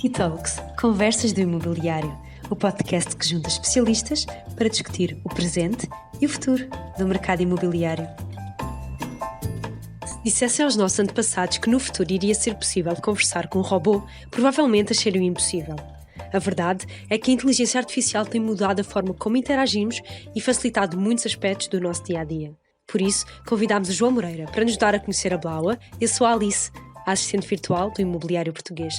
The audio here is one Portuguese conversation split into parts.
T-Talks, Conversas do Imobiliário, o podcast que junta especialistas para discutir o presente e o futuro do mercado imobiliário. Se dissessem aos nossos antepassados que no futuro iria ser possível conversar com um robô, provavelmente achariam impossível. A verdade é que a inteligência artificial tem mudado a forma como interagimos e facilitado muitos aspectos do nosso dia-a-dia. Por isso, convidámos o João Moreira para nos dar a conhecer a Blaua e a sua Alice, a assistente virtual do imobiliário português.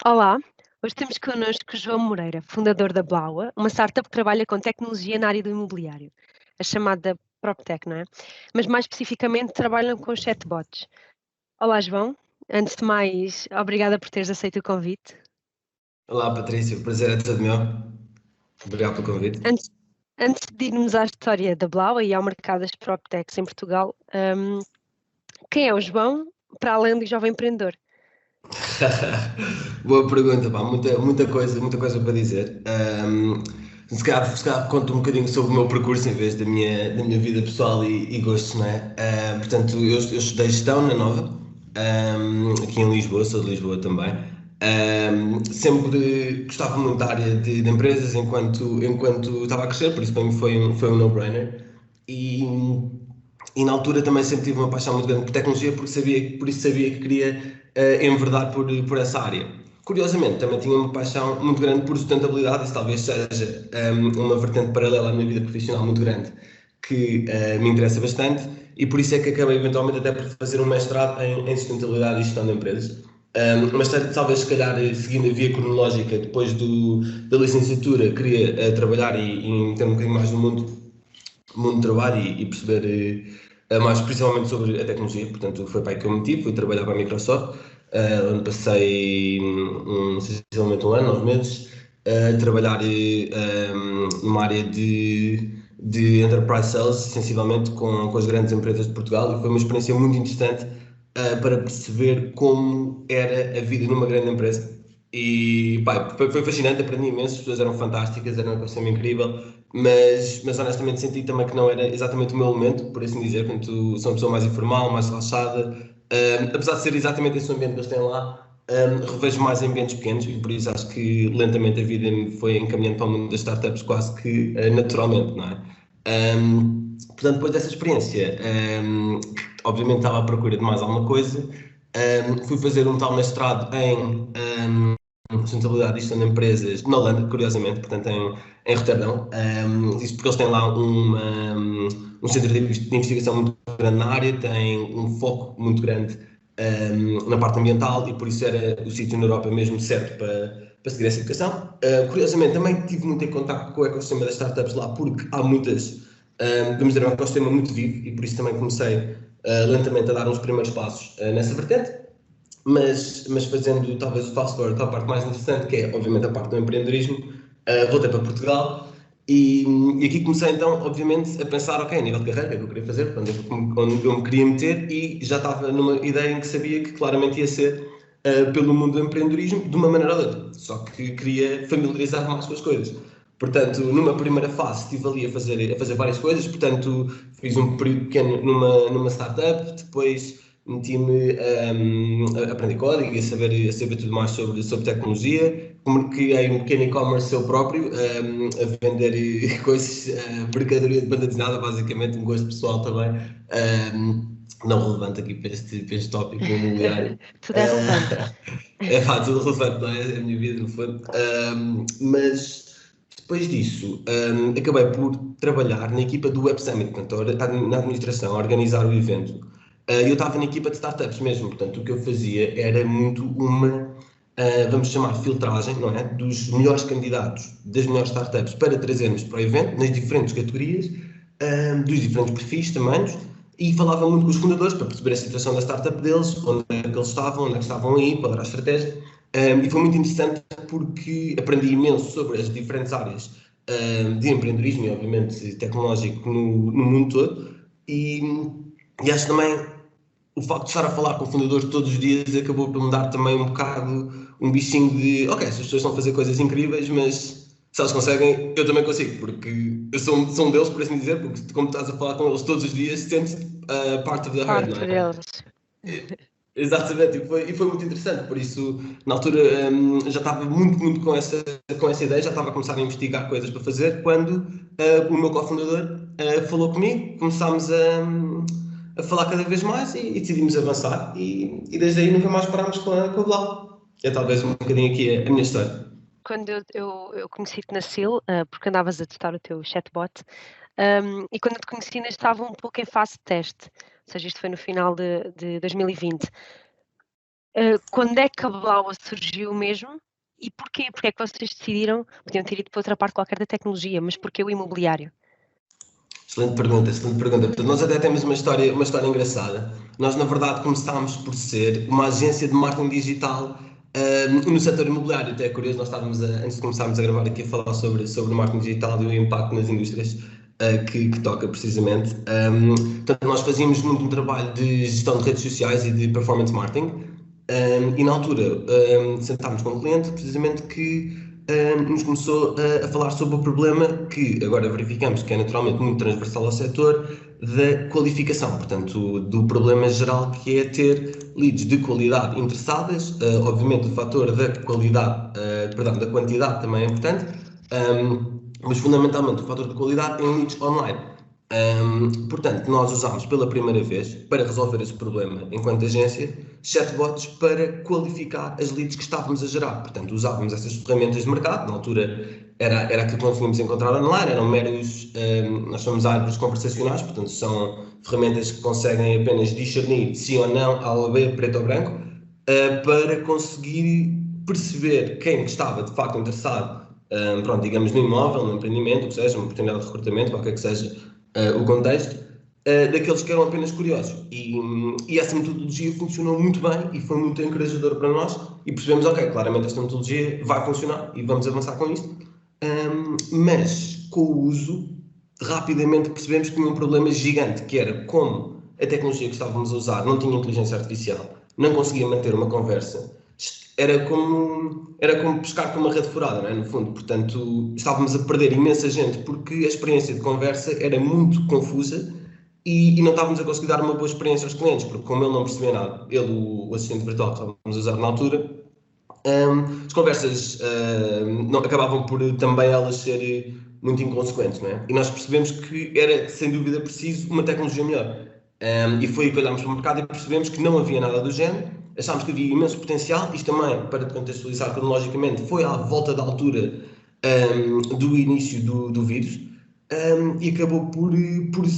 Olá, hoje temos connosco o João Moreira, fundador da Blaua, uma startup que trabalha com tecnologia na área do imobiliário, a chamada PropTech, não é? Mas mais especificamente trabalham com chatbots. Olá, João. Antes de mais, obrigada por teres aceito o convite. Olá, Patrícia, o prazer é todo meu. Obrigado pelo convite. Antes de irmos à história da Blaua e ao mercado das PropTechs em Portugal, quem é o João, para além do jovem empreendedor? Boa pergunta, pá. Muita coisa para dizer. Se calhar conto um bocadinho sobre o meu percurso em vez da minha vida pessoal e gostos, não é? Portanto, eu estudei gestão na Nova, aqui em Lisboa, sou de Lisboa também. Sempre gostava muito da área de empresas enquanto estava a crescer, por isso para mim foi um no-brainer. E na altura também sempre tive uma paixão muito grande por tecnologia, por isso sabia que queria enverdar por essa área. Curiosamente, também tinha uma paixão muito grande por sustentabilidade, isso talvez seja uma vertente paralela à minha vida profissional muito grande, que me interessa bastante, e por isso é que acabei eventualmente até por fazer um mestrado em sustentabilidade e gestão de empresas. Mas talvez, se calhar, seguindo a via cronológica, depois da licenciatura, queria trabalhar e entender um bocadinho mais do mundo do trabalho e perceber mais principalmente sobre a tecnologia. Portanto, foi para aí que eu me meti, fui trabalhar para a Microsoft, onde passei sensivelmente um ano, 9 meses, a trabalhar numa área de enterprise sales, sensivelmente com as grandes empresas de Portugal, e foi uma experiência muito interessante para perceber como era a vida numa grande empresa. E pá, foi fascinante, aprendi imenso, as pessoas eram fantásticas, era uma coisa incrível, mas honestamente senti também que não era exatamente o meu elemento, por assim dizer. Portanto, sou uma pessoa mais informal, mais relaxada, apesar de ser exatamente esse ambiente que eles têm lá. Revejo mais em ambientes pequenos, e por isso acho que lentamente a vida me foi encaminhando para o mundo das startups quase que naturalmente, não é? Portanto, depois dessa experiência, obviamente estava à procura de mais alguma coisa. Fui fazer um tal mestrado em sustentabilidade e gestão de empresas na Holanda, curiosamente, portanto em Roterdão. Isso porque eles têm lá um centro de investigação muito grande na área, têm um foco muito grande na parte ambiental, e por isso era o sítio na Europa mesmo certo para seguir essa educação. Curiosamente, também tive muito em contato com o ecossistema das startups lá, porque há muitas, vamos dizer, um ecossistema muito vivo, e por isso também comecei lentamente a dar uns primeiros passos nessa vertente. Mas fazendo talvez o fast forward à parte mais interessante, que é obviamente a parte do empreendedorismo, voltei para Portugal e aqui comecei então, obviamente, a pensar, ok, a nível de carreira, o que é que eu queria fazer, onde eu me queria meter, e já estava numa ideia em que sabia que claramente ia ser pelo mundo do empreendedorismo, de uma maneira ou de outra, só que queria familiarizar mais com as coisas. Portanto, numa primeira fase estive ali a fazer várias coisas, portanto, fiz um período pequeno numa startup, depois meti-me a aprender código e a saber tudo mais sobre tecnologia. Criei um pequeno e-commerce eu próprio, a vender coisas, mercadoria de banda desenhada, basicamente, um gosto pessoal também. Não relevante aqui para este tópico imobiliário. Tudo é relevante. É pá, tudo relevante, não é? É a minha vida, no fundo. Mas depois disso, acabei por trabalhar na equipa do Web Summit, portanto, na administração, a organizar o evento. Eu estava na equipa de startups mesmo, portanto, o que eu fazia era muito vamos chamar, filtragem, não é? Dos melhores candidatos, das melhores startups, para trazermos para o evento, nas diferentes categorias, dos diferentes perfis, tamanhos, e falava muito com os fundadores para perceber a situação da startup deles, onde é que eles estavam, onde é que estavam aí, qual era a estratégia. E foi muito interessante porque aprendi imenso sobre as diferentes áreas de empreendedorismo e, obviamente, tecnológico no mundo todo. E acho também o facto de estar a falar com fundadores todos os dias acabou por me dar também um bocado um bichinho de, ok, essas pessoas estão a fazer coisas incríveis, mas se elas conseguem, eu também consigo, porque eu sou um deles, por assim dizer, porque como estás a falar com eles todos os dias, sentes part of the herd, Parte não é? deles. Exatamente, e foi muito interessante, por isso, na altura, já estava muito com essa ideia, já estava a começar a investigar coisas para fazer, quando o meu cofundador falou comigo, começámos a falar cada vez mais e decidimos avançar, e desde aí nunca mais parámos com a Blau. É talvez um bocadinho aqui a minha história. Quando eu conheci-te na Sil, porque andavas a testar o teu chatbot, e quando eu te conheci ainda estava um pouco em fase de teste, ou seja, isto foi no final de 2020. Quando é que a Blaua surgiu mesmo e porquê? Porque é que vocês decidiram, podiam ter ido para outra parte qualquer da tecnologia, mas porquê o imobiliário? Excelente pergunta, excelente pergunta. Portanto, nós até temos uma história engraçada. Nós, na verdade, começámos por ser uma agência de marketing digital no setor imobiliário. Até é curioso, nós estávamos, antes de começarmos a gravar aqui, a falar sobre o marketing digital e o impacto nas indústrias que toca, precisamente. Portanto, nós fazíamos muito um trabalho de gestão de redes sociais e de performance marketing. E na altura sentámos com um cliente, precisamente, que nos começou a falar sobre o problema que agora verificamos que é naturalmente muito transversal ao setor da qualificação, portanto, do problema geral que é ter leads de qualidade interessadas. Obviamente, o fator da qualidade, perdão, da quantidade também é importante, mas fundamentalmente o fator de qualidade em leads online. Portanto, nós usámos pela primeira vez, para resolver esse problema enquanto agência, chatbots para qualificar as leads que estávamos a gerar. Portanto, usávamos essas ferramentas de mercado, na altura era aquilo que nós tínhamos encontrar online, eram meros, nós chamamos árvores conversacionais, portanto, são ferramentas que conseguem apenas discernir sim ou não, A ou B, preto ou branco, para conseguir perceber quem estava de facto interessado, pronto, digamos, no imóvel, no empreendimento, o que seja, uma oportunidade de recrutamento, qualquer que seja o contexto, daqueles que eram apenas curiosos. E essa metodologia funcionou muito bem e foi muito encorajadora para nós e percebemos, ok, claramente esta metodologia vai funcionar e vamos avançar com isto. Mas com o uso, rapidamente percebemos que tinha um problema gigante, que era como a tecnologia que estávamos a usar não tinha inteligência artificial, não conseguia manter uma conversa. Era como pescar com uma rede furada, não é? No fundo. Portanto, estávamos a perder imensa gente porque a experiência de conversa era muito confusa e não estávamos a conseguir dar uma boa experiência aos clientes, porque como ele não percebia nada, ele, o assistente virtual que estávamos a usar na altura, as conversas não, acabavam por também elas ser muito inconsequentes, não é? E nós percebemos que era, sem dúvida, preciso uma tecnologia melhor. E foi aí que olhámos para o mercado e percebemos que não havia nada do género. Achámos que havia imenso potencial. Isto também, para te contextualizar cronologicamente, foi à volta da altura do início do vírus. E acabou por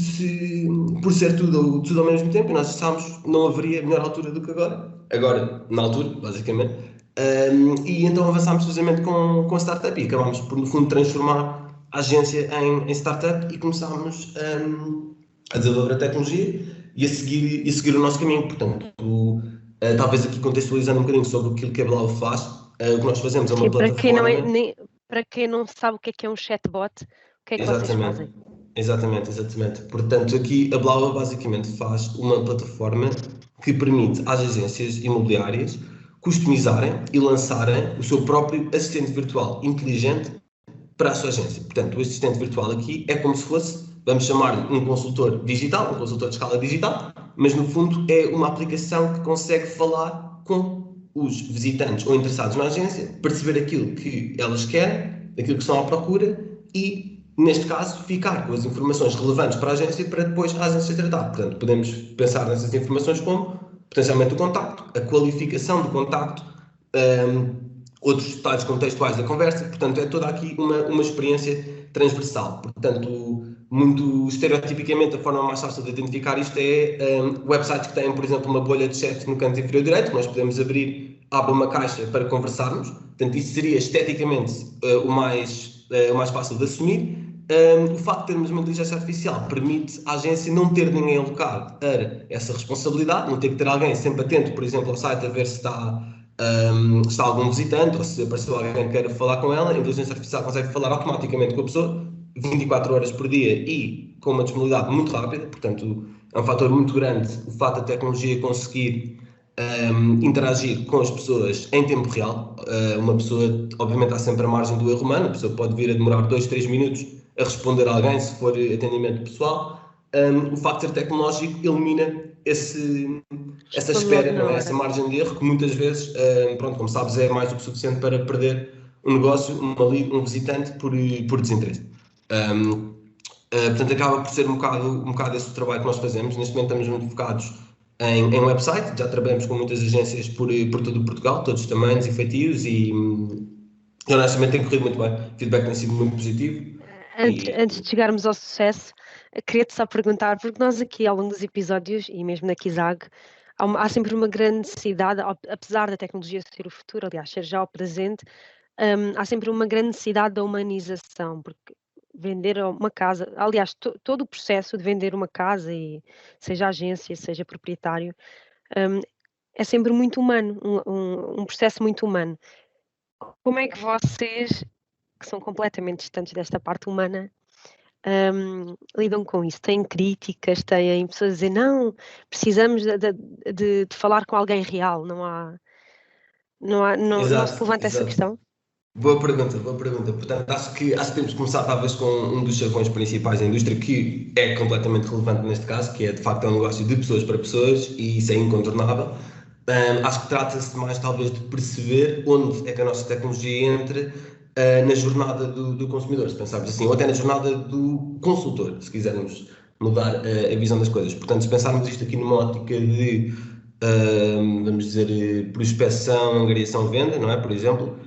ser tudo ao mesmo tempo. E nós achámos que não haveria melhor altura do que agora. Agora, na altura, basicamente. E então avançámos precisamente com a startup e acabámos por, no fundo, transformar a agência em startup e começámos a desenvolver a tecnologia e a seguir o nosso caminho. Portanto, talvez aqui contextualizando um bocadinho sobre aquilo que a Blau faz, o que nós fazemos é uma Sim, plataforma. para quem não sabe o que é um chatbot, o que é que vocês Exatamente, fazem? exatamente. Portanto, aqui a Blau basicamente faz uma plataforma que permite às agências imobiliárias customizarem e lançarem o seu próprio assistente virtual inteligente para a sua agência. Portanto, o assistente virtual aqui é como se fosse, vamos chamar-lhe um consultor digital, um consultor de escala digital, mas no fundo é uma aplicação que consegue falar com os visitantes ou interessados na agência, perceber aquilo que elas querem, aquilo que estão à procura e, neste caso, ficar com as informações relevantes para a agência para depois a agência tratar. Portanto, podemos pensar nessas informações como potencialmente o contacto, a qualificação do contacto, outros detalhes contextuais da conversa. Portanto, é toda aqui uma experiência transversal. Portanto, muito estereotipicamente, a forma mais fácil de identificar isto é websites que têm, por exemplo, uma bolha de chat no canto inferior direito, que nós podemos abrir, abre uma caixa para conversarmos. Portanto, isso seria esteticamente o mais fácil de assumir. O facto de termos uma inteligência artificial permite à agência não ter ninguém alocado a essa responsabilidade, não ter que ter alguém sempre atento, por exemplo, ao site a ver se está algum visitante ou se apareceu alguém que queira falar com ela. A inteligência artificial consegue falar automaticamente com a pessoa 24 horas por dia e com uma disponibilidade muito rápida. Portanto, é um fator muito grande o fato da tecnologia conseguir interagir com as pessoas em tempo real. Uma pessoa, obviamente, há sempre a margem do erro humano, a pessoa pode vir a demorar 2, 3 minutos a responder a alguém se for atendimento pessoal. O facto de ser tecnológico elimina essa Responde logo espera, na não é? hora. Essa margem de erro que muitas vezes, pronto, como sabes, é mais do que suficiente para perder um negócio, um visitante por desinteresse. Portanto, acaba por ser um bocado esse o trabalho que nós fazemos. Neste momento estamos muito focados em website, já trabalhamos com muitas agências por todo o Portugal, todos os tamanhos e feitios, e honestamente tem corrido muito bem. O feedback tem sido muito positivo. Antes de chegarmos ao sucesso, queria-te só perguntar, porque nós aqui ao longo dos episódios, e mesmo na Kizag, há sempre uma grande necessidade, apesar da tecnologia ser o futuro, aliás, ser já o presente, há sempre uma grande necessidade da humanização, porque vender uma casa, aliás, todo o processo de vender uma casa, e seja agência, seja proprietário, hum, é sempre muito humano, um processo muito humano. Como é que vocês, que são completamente distantes desta parte humana, lidam com isso? Têm críticas, têm pessoas a dizer não, precisamos de falar com alguém real, não se Exato, levanta essa exato. questão? Boa pergunta, boa pergunta. Portanto, acho que temos que começar talvez com um dos chavões principais da indústria, que é completamente relevante neste caso, que é de facto um negócio de pessoas para pessoas, e isso é incontornável. Acho que trata-se mais talvez de perceber onde é que a nossa tecnologia entra na jornada do consumidor, se pensarmos assim, ou até na jornada do consultor, se quisermos mudar a visão das coisas. Portanto, se pensarmos isto aqui numa ótica de, vamos dizer, prospecção, angariação, venda, não é? Por exemplo,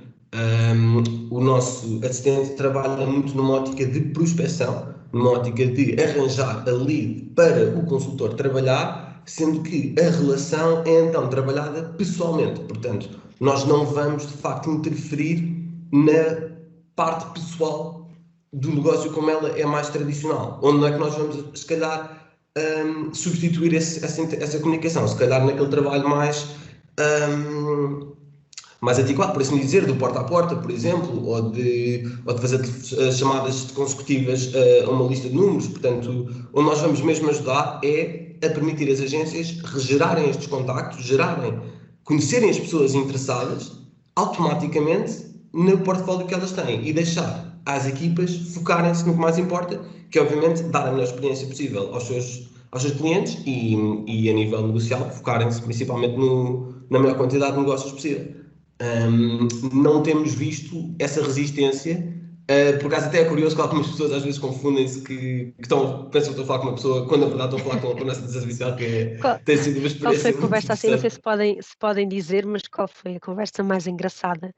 o nosso assistente trabalha muito numa ótica de prospecção, numa ótica de arranjar a lead para o consultor trabalhar, sendo que a relação é então trabalhada pessoalmente. Portanto, nós não vamos de facto interferir na parte pessoal do negócio como ela é mais tradicional, onde não é que nós vamos, se calhar, substituir essa comunicação, se calhar naquele trabalho um, mais antiquado, por assim dizer, do porta a porta, por exemplo, ou de fazer chamadas consecutivas a uma lista de números. Portanto, onde nós vamos mesmo ajudar é a permitir as agências gerarem estes contactos, conhecerem as pessoas interessadas automaticamente no portfólio que elas têm e deixar às equipas focarem-se no que mais importa, que é obviamente dar a melhor experiência possível aos seus clientes e a nível negocial focarem-se principalmente na maior quantidade de negócios possível. Não temos visto essa resistência. Por acaso até é curioso que algumas pessoas às vezes confundem-se pensam que estão a falar com uma pessoa, quando na verdade estão a falar com a nossa inteligência artificial, Qual, tem sido uma qual foi experiência a muito conversa assim? Não sei interessante. se podem dizer, mas qual foi a conversa mais engraçada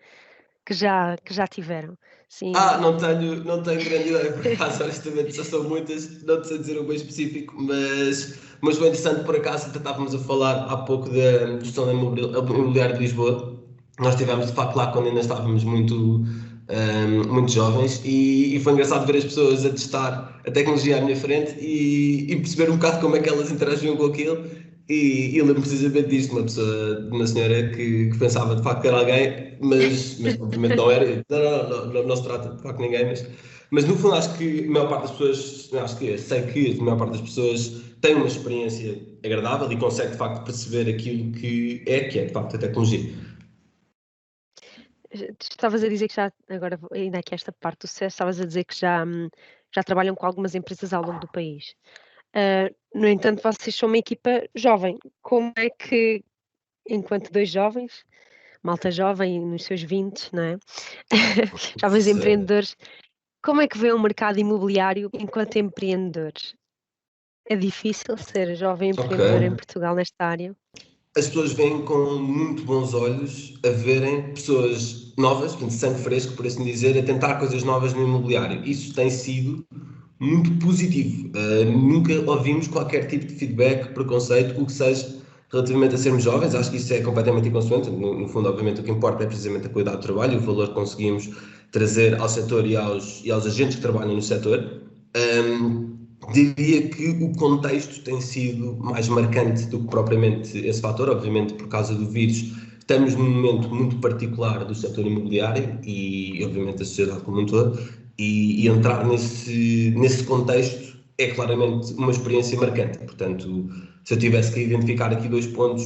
que já tiveram? Sim. Não tenho grande ideia, por acaso, honestamente, já são muitas, não te sei dizer um bem específico, mas foi interessante, por acaso, até estávamos a falar há pouco da gestão imobiliária de Lisboa. Nós estivemos, de facto, lá quando ainda estávamos muito jovens, e foi engraçado ver as pessoas a testar a tecnologia à minha frente e perceber um bocado como é que elas interagiam com aquilo. E eu lembro precisamente disto, uma senhora que pensava de facto que era alguém, mas obviamente não era. Não se trata de facto de ninguém, mas no fundo acho que a maior parte das pessoas, sei que a maior parte das pessoas tem uma experiência agradável e consegue de facto perceber aquilo que é de facto a tecnologia. Tu estavas a dizer que já, agora ainda aqui esta parte do sucesso, estavas a dizer que já trabalham com algumas empresas ao longo do país. No entanto, vocês são uma equipa jovem. Como é que, enquanto dois jovens, malta jovem nos seus 20, não é? Jovens Certo. empreendedores, como é que vê o mercado imobiliário enquanto empreendedores? É difícil ser jovem Ok. empreendedor em Portugal nesta área? As pessoas veem com muito bons olhos a verem pessoas novas, de sangue fresco, por assim dizer, a tentar coisas novas no imobiliário. Isso tem sido muito positivo. Nunca ouvimos qualquer tipo de feedback, preconceito, o que seja relativamente a sermos jovens. Acho que isso é completamente inconsequente. No fundo, obviamente, o que importa é precisamente a qualidade do trabalho, o valor que conseguimos trazer ao setor e aos agentes que trabalham no setor. Diria que o contexto tem sido mais marcante do que propriamente esse fator, obviamente por causa do vírus. Estamos num momento muito particular do setor imobiliário e, obviamente, da sociedade como um todo, e entrar nesse contexto é claramente uma experiência marcante. Portanto, se eu tivesse que identificar aqui dois pontos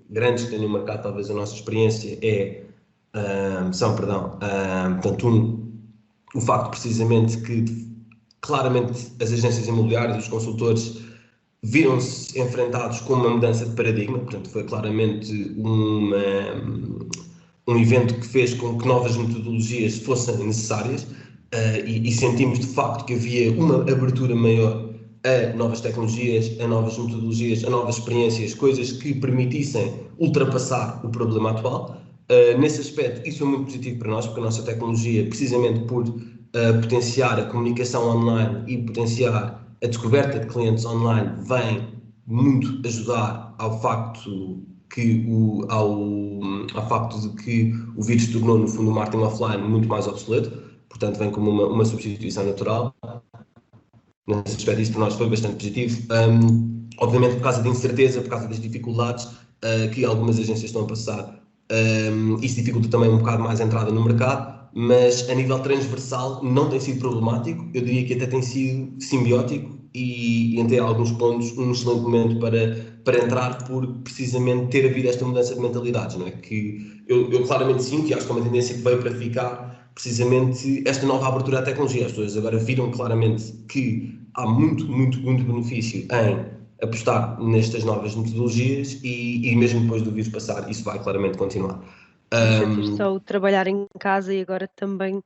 grandes que tenham marcado talvez a nossa experiência, portanto, o facto precisamente que claramente as agências imobiliárias, os consultores viram-se enfrentados com uma mudança de paradigma, portanto foi claramente um evento que fez com que novas metodologias fossem necessárias, e sentimos de facto que havia uma abertura maior a novas tecnologias, a novas metodologias, a novas experiências, coisas que permitissem ultrapassar o problema atual. Nesse aspecto, isso é muito positivo para nós, porque a nossa tecnologia, precisamente por potenciar a comunicação online e potenciar a descoberta de clientes online, vem muito ajudar ao facto ao facto de que o vírus tornou, no fundo, o marketing offline muito mais obsoleto, portanto vem como uma substituição natural. Nesse aspecto, isso para nós foi bastante positivo. Obviamente, por causa da incerteza, por causa das dificuldades que algumas agências estão a passar, isso dificulta também um bocado mais a entrada no mercado, mas a nível transversal não tem sido problemático, eu diria que até tem sido simbiótico e em ter alguns pontos um excelente momento para entrar, por precisamente ter havido esta mudança de mentalidades, não é? Que eu claramente sinto, e acho que é uma tendência que veio para ficar, precisamente esta nova abertura à tecnologia. As pessoas agora viram claramente que há muito benefício em apostar nestas novas metodologias e mesmo depois do vírus passar, isso vai claramente continuar. Sentiste só o trabalhar em casa e agora também, ou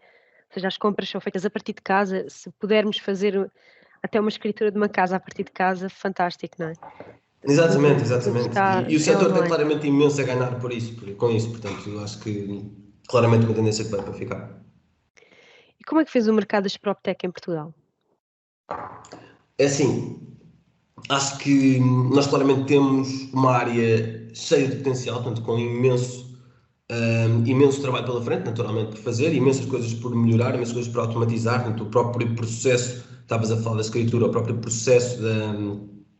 seja, as compras são feitas a partir de casa, se pudermos fazer até uma escritura de uma casa a partir de casa, fantástico, não é? Exatamente. Tudo está E o setor tem online. claramente imenso a ganhar com isso, portanto, eu acho que claramente uma tendência que vai para ficar. E como é que fez o mercado das PropTech em Portugal? É assim, acho que nós claramente temos uma área cheia de potencial, portanto, com imenso trabalho pela frente, naturalmente, por fazer, imensas coisas por melhorar, imensas coisas por automatizar, portanto, o próprio processo, estavas a falar da escritura, o próprio processo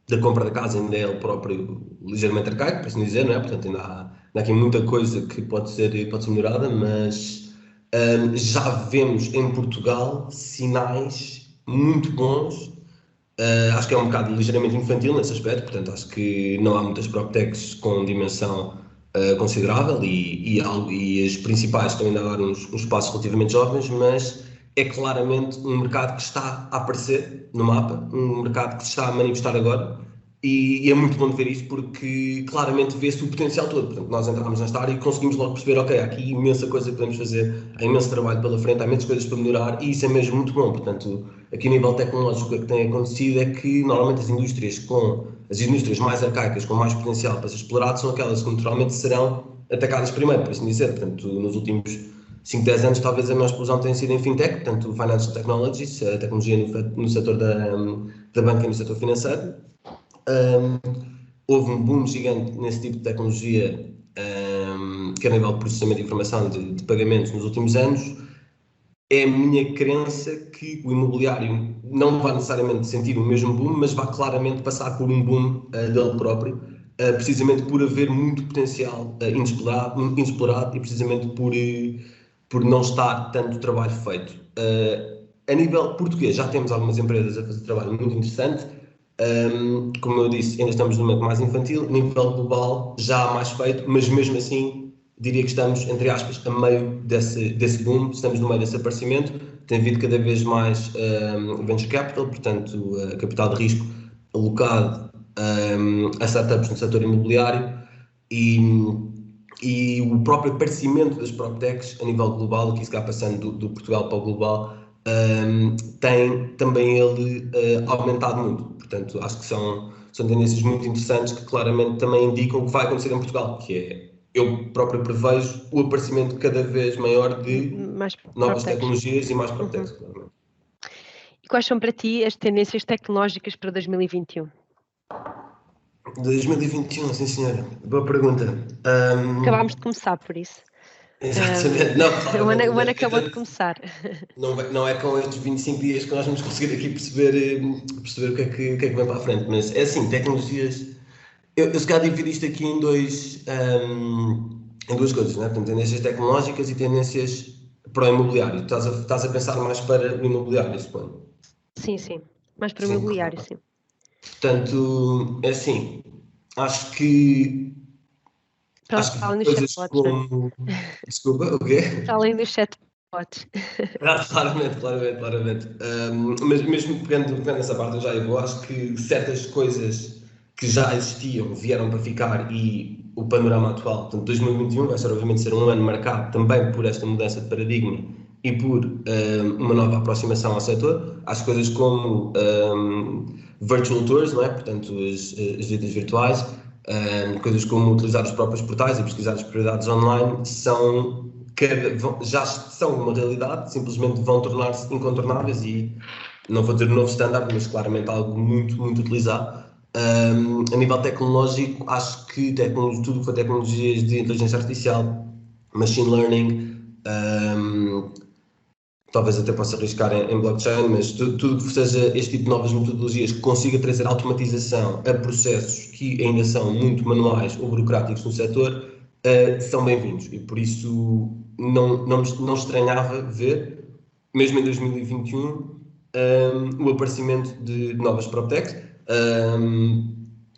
da compra da casa ainda é ele próprio ligeiramente arcaico, por assim dizer, não é? Portanto, ainda há aqui muita coisa que pode ser melhorada, mas já vemos em Portugal sinais muito bons. Acho que é um bocado ligeiramente infantil nesse aspecto, portanto acho que não há muitas PropTechs com dimensão considerável e as principais estão ainda a dar uns passos relativamente jovens, mas é claramente um mercado que está a aparecer no mapa, um mercado que se está a manifestar agora, e é muito bom de ver isso porque claramente vê-se o potencial todo. Portanto, nós entramos nesta área e conseguimos logo perceber, ok, há aqui imensa coisa que podemos fazer, há imenso trabalho pela frente, há imensas coisas para melhorar, e isso é mesmo muito bom. Portanto, aqui a nível tecnológico, o que tem acontecido é que normalmente as indústrias mais arcaicas, com mais potencial para ser explorado, são aquelas que naturalmente serão atacadas primeiro, por assim dizer. Portanto, nos últimos 5, 10 anos, talvez a maior explosão tenha sido em fintech, portanto, financial technologies, a tecnologia no setor da banca e no setor financeiro. Houve um boom gigante nesse tipo de tecnologia, que é a nível de processamento de informação de pagamentos nos últimos anos. É a minha crença que o imobiliário não vai necessariamente sentir o mesmo boom, mas vai claramente passar por um boom dele próprio, precisamente por haver muito potencial inexplorado e precisamente por não estar tanto trabalho feito. A nível português, já temos algumas empresas a fazer trabalho muito interessante. Como eu disse, ainda estamos num momento mais infantil. A nível global, já há mais feito, mas mesmo assim, diria que estamos, entre aspas, a meio desse boom, estamos no meio desse aparecimento. Tem havido cada vez mais venture capital, portanto, capital de risco alocado a startups no setor imobiliário, e o próprio aparecimento das PropTechs a nível global, que isso está passando do Portugal para o global, tem também ele aumentado muito. Portanto, acho que são tendências muito interessantes que claramente também indicam o que vai acontecer em Portugal, que é, eu próprio prevejo o aparecimento cada vez maior de Mais novas PropTechs. tecnologias e mais PropTechs, claramente. E quais são para ti as tendências tecnológicas para 2021? 2021, sim senhora. Boa pergunta. Acabámos de começar, por isso. Exatamente. Não, O claramente. ano acabou de começar. Não é com estes 25 dias que nós vamos conseguir aqui perceber o que é que vem para a frente, mas é assim, tecnologias. Eu se calhar divido isto aqui em duas coisas, né? Portanto, tendências tecnológicas e tendências para o imobiliário. Estás a pensar mais para o imobiliário, suponho. Sim. Mais para o Sim, imobiliário, claro. sim. Portanto, é assim, acho que, Para acho que além dos coisas chatbots, né? como. Desculpa, o quê? Para além dos chatbots. podes. Claramente. Mas mesmo pegando nessa parte, eu acho que certas coisas que já existiam vieram para ficar e o panorama atual, portanto, 2021 vai ser obviamente ser um ano marcado também por esta mudança de paradigma e por uma nova aproximação ao setor. As coisas como virtual tours, não é? Portanto, as visitas virtuais, coisas como utilizar os próprios portais e pesquisar as prioridades online já são uma realidade, simplesmente vão tornar-se incontornáveis e não vou dizer novo standard, mas claramente algo muito, muito utilizado. A nível tecnológico, acho que tudo que foi tecnologias de inteligência artificial, machine learning, talvez até possa arriscar em blockchain, mas tudo que seja este tipo de novas metodologias que consiga trazer automatização a processos que ainda são muito manuais ou burocráticos no setor, são bem-vindos. E por isso não estranhava ver, mesmo em 2021, o aparecimento de novas PropTechs.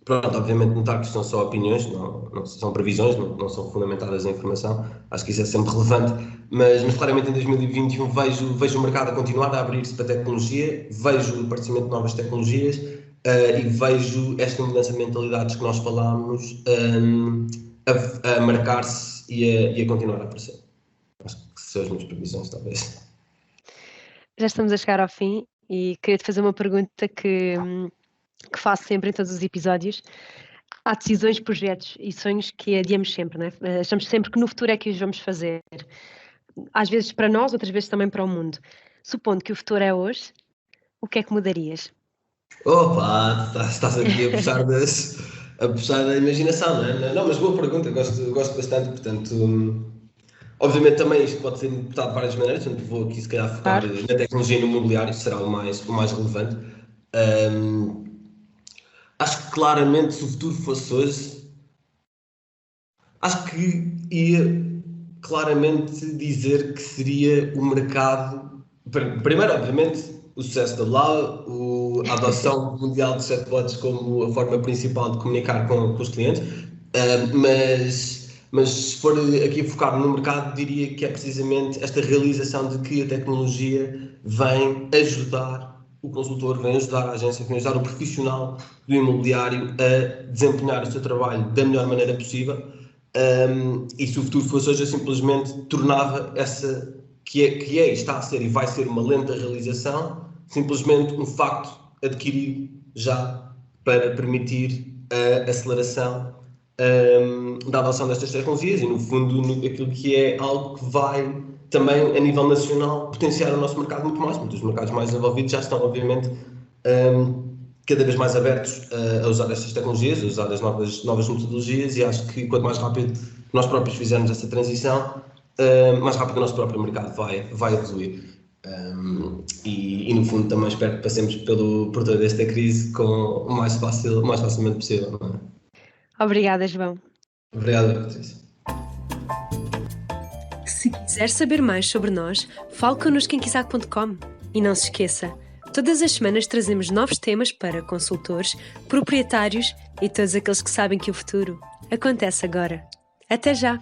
Pronto, obviamente notar que isto são só opiniões, não são previsões, não são fundamentadas em informação, acho que isso é sempre relevante, mas claramente em 2021 vejo o mercado a continuar a abrir-se para a tecnologia, vejo o aparecimento de novas tecnologias e vejo esta mudança de mentalidades que nós falámos a marcar-se e a continuar a aparecer. Acho que são as minhas previsões, talvez. Já estamos a chegar ao fim e queria-te fazer uma pergunta que faço sempre em todos os episódios. Há decisões, projetos e sonhos que adiamos sempre, né? Achamos sempre que no futuro é que os vamos fazer. Às vezes para nós, outras vezes também para o mundo. Supondo que o futuro é hoje, o que é que mudarias? Opa, estás aqui a puxar da imaginação, não é? Não, mas boa pergunta, gosto bastante, portanto, obviamente também isto pode ser interpretado de várias maneiras, portanto vou aqui se calhar focar Claro. na tecnologia e no mobiliário, será o mais relevante. Acho que claramente se o futuro fosse hoje, acho que ia claramente dizer que seria o mercado. Primeiro, obviamente, o sucesso da Blau, a adoção mundial de chatbots como a forma principal de comunicar com os clientes, mas se for aqui focar no mercado, diria que é precisamente esta realização de que a tecnologia vem ajudar o consultor, vem ajudar a agência, vem ajudar o profissional do imobiliário a desempenhar o seu trabalho da melhor maneira possível. E se o futuro fosse hoje, eu simplesmente tornava essa que está a ser e vai ser uma lenta realização, simplesmente um facto adquirido já para permitir a aceleração da adoção destas tecnologias e, no fundo, aquilo que é algo que vai também, a nível nacional, potenciar o nosso mercado muito mais. Muitos mercados mais desenvolvidos já estão, obviamente, cada vez mais abertos a usar estas tecnologias, a usar as novas metodologias, e acho que quanto mais rápido nós próprios fizermos essa transição, mais rápido o nosso próprio mercado vai evoluir. E no fundo também espero que passemos por toda esta crise com o mais facilmente possível. Não é? Obrigada, João. Obrigado, Patrícia. Se quiser saber mais sobre nós, fale connosco em Kizak.com. E não se esqueça, todas as semanas trazemos novos temas para consultores, proprietários e todos aqueles que sabem que o futuro acontece agora. Até já!